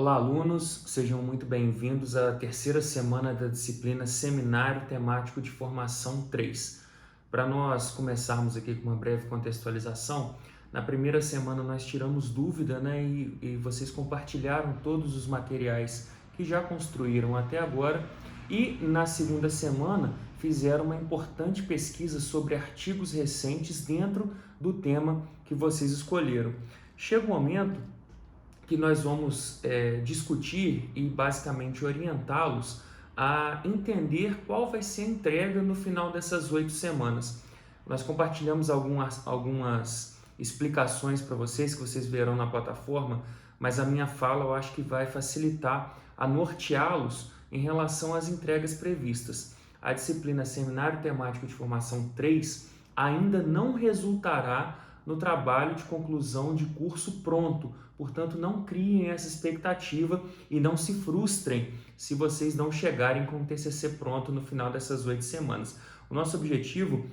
Olá, alunos, sejam muito bem-vindos à terceira semana da disciplina Seminário Temático de Formação 3. Para nós começarmos aqui com uma breve contextualização, na primeira semana nós tiramos dúvida, e vocês compartilharam todos os materiais que já construíram até agora, e na segunda semana fizeram uma importante pesquisa sobre artigos recentes dentro do tema que vocês escolheram. Chega o momento que nós vamos discutir e basicamente orientá-los a entender qual vai ser a entrega no final dessas 8 semanas. Nós compartilhamos algumas explicações para vocês, que vocês verão na plataforma, mas a minha fala eu acho que vai facilitar a norteá-los em relação às entregas previstas. A disciplina Seminário Temático de Formação 3 ainda não resultará no trabalho de conclusão de curso pronto, portanto não criem essa expectativa e não se frustrem se vocês não chegarem com o TCC pronto no final dessas 8 semanas. O nosso objetivo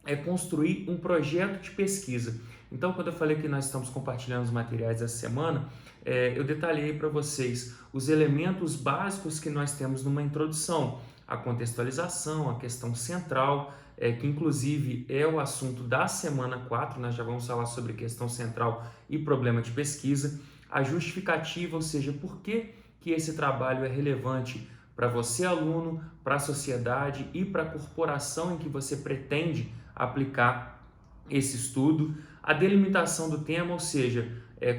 é construir um projeto de pesquisa. Então, quando eu falei que nós estamos compartilhando os materiais essa semana, eu detalhei para vocês os elementos básicos que nós temos numa introdução, a contextualização, a questão central, que inclusive é o assunto da semana 4, nós já vamos falar sobre questão central e problema de pesquisa, a justificativa, ou seja, por que esse trabalho é relevante para você, aluno, para a sociedade e para a corporação em que você pretende aplicar esse estudo, a delimitação do tema, ou seja,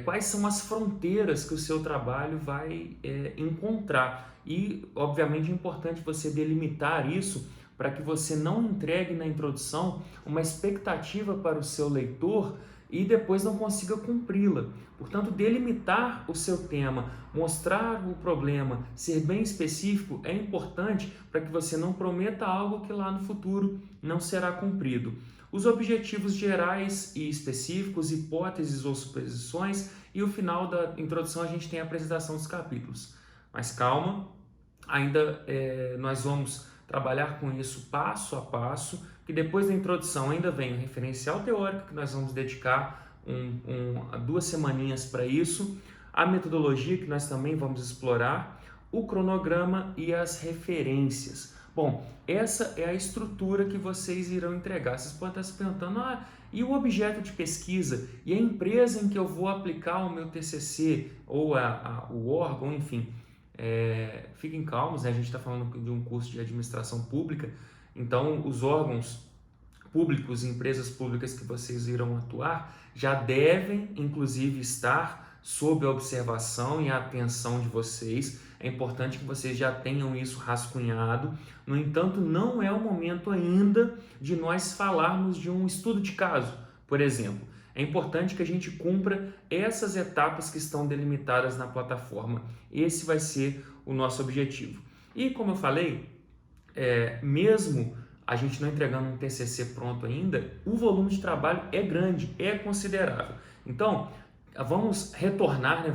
quais são as fronteiras que o seu trabalho vai encontrar. E, obviamente, é importante você delimitar isso para que você não entregue na introdução uma expectativa para o seu leitor e depois não consiga cumpri-la. Portanto, delimitar o seu tema, mostrar o problema, ser bem específico é importante para que você não prometa algo que lá no futuro não será cumprido. Os objetivos gerais e específicos, hipóteses ou suposições, e o final da introdução a gente tem a apresentação dos capítulos. Mas calma, ainda nós vamos trabalhar com isso passo a passo, que depois da introdução ainda vem o referencial teórico, que nós vamos dedicar 2 semaninhas para isso, a metodologia, que nós também vamos explorar, o cronograma e as referências. Bom, essa é a estrutura que vocês irão entregar. Vocês podem estar se perguntando, e o objeto de pesquisa? E a empresa em que eu vou aplicar o meu TCC? Ou o órgão, enfim. Fiquem calmos, né? A gente está falando de um curso de administração pública, então os órgãos públicos, empresas públicas que vocês irão atuar, já devem, inclusive, estar sob a observação e a atenção de vocês. É importante que vocês já tenham isso rascunhado. No entanto, não é o momento ainda de nós falarmos de um estudo de caso, por exemplo. É importante que a gente cumpra essas etapas que estão delimitadas na plataforma. Esse vai ser o nosso objetivo. E como eu falei, mesmo a gente não entregando um TCC pronto ainda, o volume de trabalho é grande, é considerável. Então, vamos retornar,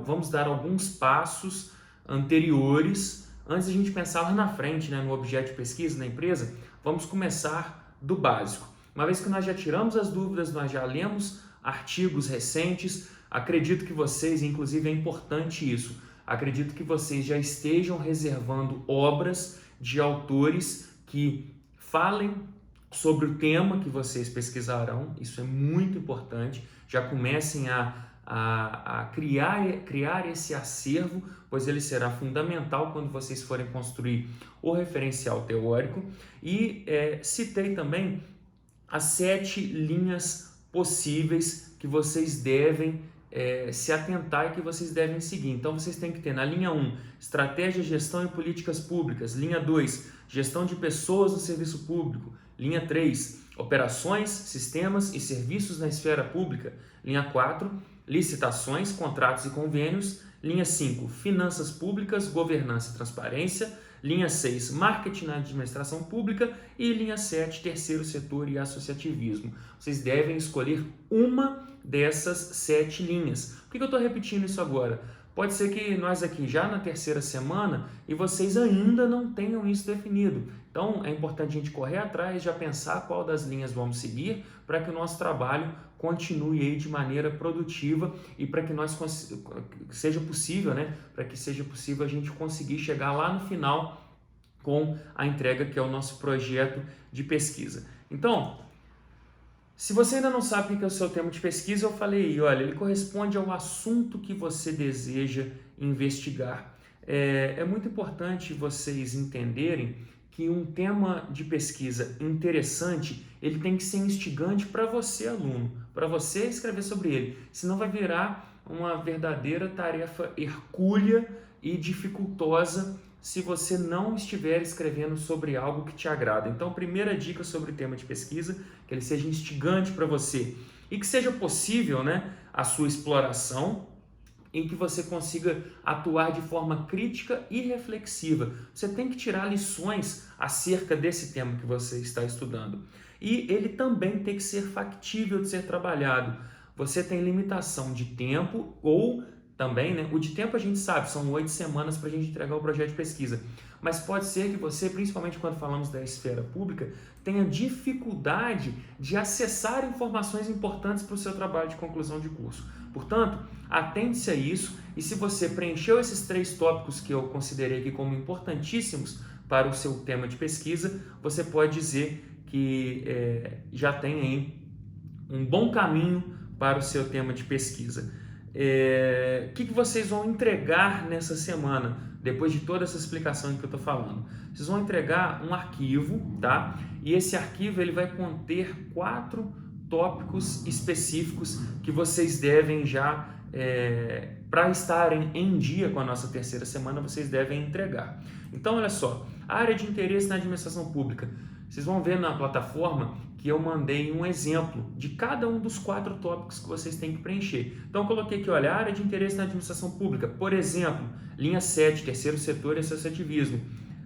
vamos dar alguns passos anteriores, antes de a gente pensar lá na frente, no objeto de pesquisa da empresa. Vamos começar do básico. Uma vez que nós já tiramos as dúvidas, nós já lemos artigos recentes, acredito que vocês, inclusive é importante isso, acredito que vocês já estejam reservando obras de autores que falem sobre o tema que vocês pesquisarão. Isso é muito importante. Já comecem a criar esse acervo, pois ele será fundamental quando vocês forem construir o referencial teórico. E citei também as 7 linhas possíveis que vocês devem se atentar e que vocês devem seguir. Então, vocês têm que ter na linha 1, estratégia, gestão e políticas públicas. Linha 2, gestão de pessoas no serviço público. Linha 3, operações, sistemas e serviços na esfera pública. Linha 4, licitações, contratos e convênios. Linha 5, finanças públicas, governança e transparência. Linha 6, marketing na administração pública. E linha 7, terceiro setor e associativismo. Vocês devem escolher uma dessas 7 linhas. Por que eu estou repetindo isso agora? Pode ser que nós aqui já na terceira semana e vocês ainda não tenham isso definido. Então é importante a gente correr atrás, já pensar qual das linhas vamos seguir para que o nosso trabalho continue aí de maneira produtiva e para que seja possível, né? Para que seja possível a gente conseguir chegar lá no final com a entrega que é o nosso projeto de pesquisa. Então, se você ainda não sabe o que é o seu tema de pesquisa, eu falei aí, olha, ele corresponde ao assunto que você deseja investigar. É muito importante vocês entenderem que um tema de pesquisa interessante, ele tem que ser instigante para você, aluno, para você escrever sobre ele, senão vai virar uma verdadeira tarefa hercúlea e dificultosa se você não estiver escrevendo sobre algo que te agrada. Então, primeira dica sobre o tema de pesquisa, que ele seja instigante para você e que seja possível, né, a sua exploração, em que você consiga atuar de forma crítica e reflexiva. Você tem que tirar lições acerca desse tema que você está estudando. E ele também tem que ser factível de ser trabalhado. Você tem limitação de tempo ou também, né? O de tempo a gente sabe, são 8 semanas para a gente entregar o projeto de pesquisa. Mas pode ser que você, principalmente quando falamos da esfera pública, tenha dificuldade de acessar informações importantes para o seu trabalho de conclusão de curso. Portanto, atente-se a isso e se você preencheu esses 3 tópicos que eu considerei aqui como importantíssimos para o seu tema de pesquisa, você pode dizer que já tem aí um bom caminho para o seu tema de pesquisa. O que vocês vão entregar nessa semana, depois de toda essa explicação que eu estou falando? Vocês vão entregar um arquivo, tá? E esse arquivo ele vai conter 4 tópicos específicos que vocês devem já, para estarem em dia com a nossa terceira semana, vocês devem entregar. Então, olha só, área de interesse na administração pública. Vocês vão ver na plataforma que eu mandei um exemplo de cada um dos 4 tópicos que vocês têm que preencher. Então, eu coloquei aqui, olha, área de interesse na administração pública, por exemplo, linha 7, terceiro setor e associativismo.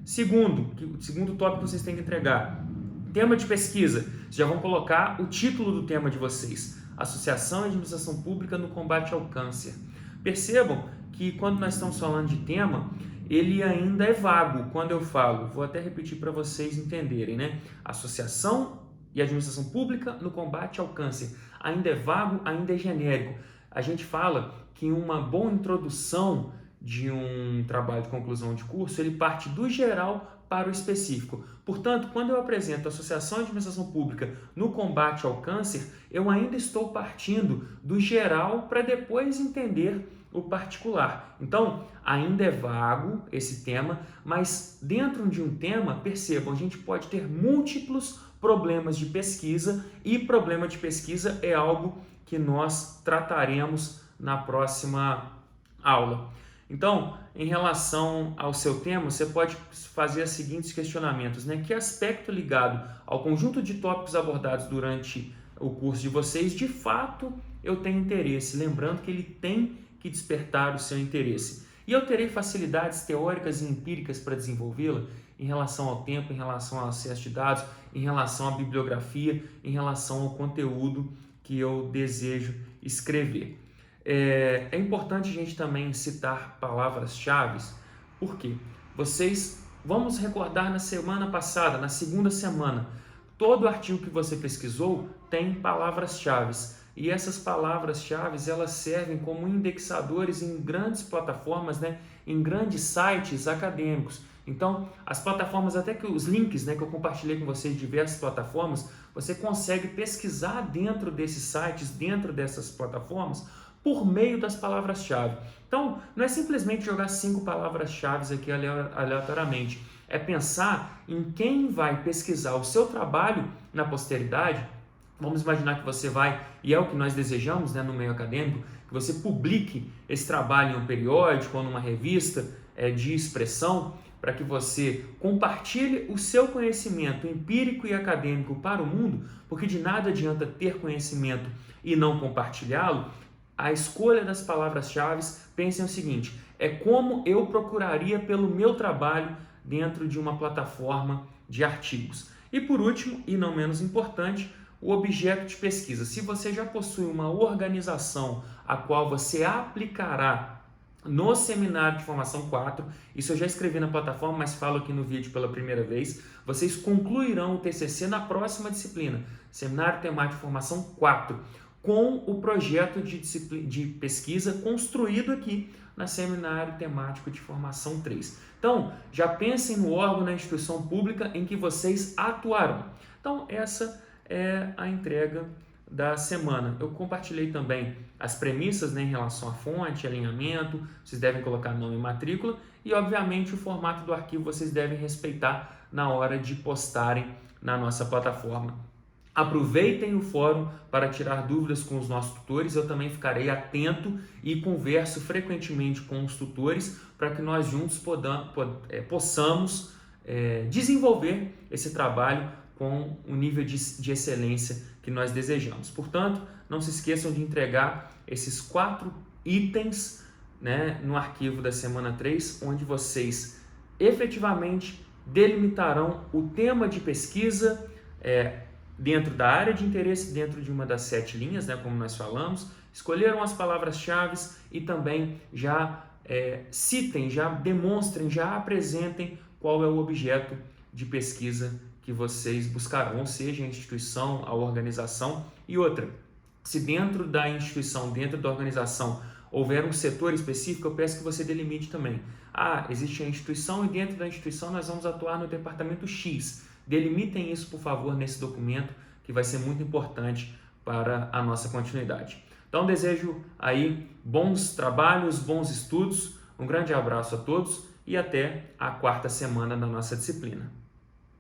Segundo tópico que vocês têm que entregar, tema de pesquisa. Vocês já vão colocar o título do tema de vocês, Associação de Administração Pública no Combate ao Câncer. Percebam que quando nós estamos falando de tema, ele ainda é vago. Quando eu falo, vou até repetir para vocês entenderem, né? Associação e Administração Pública no Combate ao Câncer. Ainda é vago, ainda é genérico. A gente fala que uma boa introdução de um trabalho de conclusão de curso, ele parte do geral para o específico. Portanto, quando eu apresento a Associação de Administração Pública no Combate ao Câncer, eu ainda estou partindo do geral para depois entender o particular. Então, ainda é vago esse tema, mas dentro de um tema, percebam, a gente pode ter múltiplos problemas de pesquisa e problema de pesquisa é algo que nós trataremos na próxima aula. Então, em relação ao seu tema, você pode fazer os seguintes questionamentos, né? Que aspecto ligado ao conjunto de tópicos abordados durante o curso de vocês, de fato, eu tenho interesse? Lembrando que ele tem que despertar o seu interesse. E eu terei facilidades teóricas e empíricas para desenvolvê-la em relação ao tempo, em relação ao acesso de dados, em relação à bibliografia, em relação ao conteúdo que eu desejo escrever. É importante a gente também citar palavras-chave, porque vamos recordar na semana passada, na segunda semana, todo artigo que você pesquisou tem palavras-chave. E essas palavras-chave, elas servem como indexadores em grandes plataformas, né, em grandes sites acadêmicos. Então, as plataformas, até que os links, né, que eu compartilhei com vocês de diversas plataformas, você consegue pesquisar dentro desses sites, dentro dessas plataformas, por meio das palavras-chave. Então, não é simplesmente jogar 5 palavras-chave aqui aleatoriamente. É pensar em quem vai pesquisar o seu trabalho na posteridade. Vamos imaginar que você vai, e é o que nós desejamos, né, no meio acadêmico, que você publique esse trabalho em um periódico ou numa revista de expressão, para que você compartilhe o seu conhecimento empírico e acadêmico para o mundo, porque de nada adianta ter conhecimento e não compartilhá-lo. A escolha das palavras-chave, pensem o seguinte, é como eu procuraria pelo meu trabalho dentro de uma plataforma de artigos. E por último, e não menos importante, o objeto de pesquisa. Se você já possui uma organização a qual você aplicará no seminário de formação 4, isso eu já escrevi na plataforma, mas falo aqui no vídeo pela primeira vez, vocês concluirão o TCC na próxima disciplina, Seminário Temático de Formação 4. com o projeto de pesquisa construído aqui na Seminário Temático de Formação 3. Então, já pensem no órgão, na instituição pública em que vocês atuarão. Então, essa é a entrega da semana. Eu compartilhei também as premissas, né, em relação à fonte, alinhamento, vocês devem colocar nome e matrícula e, obviamente, o formato do arquivo vocês devem respeitar na hora de postarem na nossa plataforma. Aproveitem o fórum para tirar dúvidas com os nossos tutores, eu também ficarei atento e converso frequentemente com os tutores para que nós juntos possamos desenvolver esse trabalho com o nível de excelência que nós desejamos. Portanto, não se esqueçam de entregar esses 4 itens, né, no arquivo da semana 3, onde vocês efetivamente delimitarão o tema de pesquisa dentro da área de interesse, dentro de uma das 7 linhas, né, como nós falamos, escolheram as palavras-chave e também já citem, já demonstrem, já apresentem qual é o objeto de pesquisa que vocês buscarão, ou seja, a instituição, a organização. E outra, se dentro da instituição, dentro da organização, houver um setor específico, eu peço que você delimite também. Existe a instituição e dentro da instituição nós vamos atuar no departamento X. Delimitem isso, por favor, nesse documento, que vai ser muito importante para a nossa continuidade. Então, desejo aí bons trabalhos, bons estudos, um grande abraço a todos e até a 4ª semana da nossa disciplina.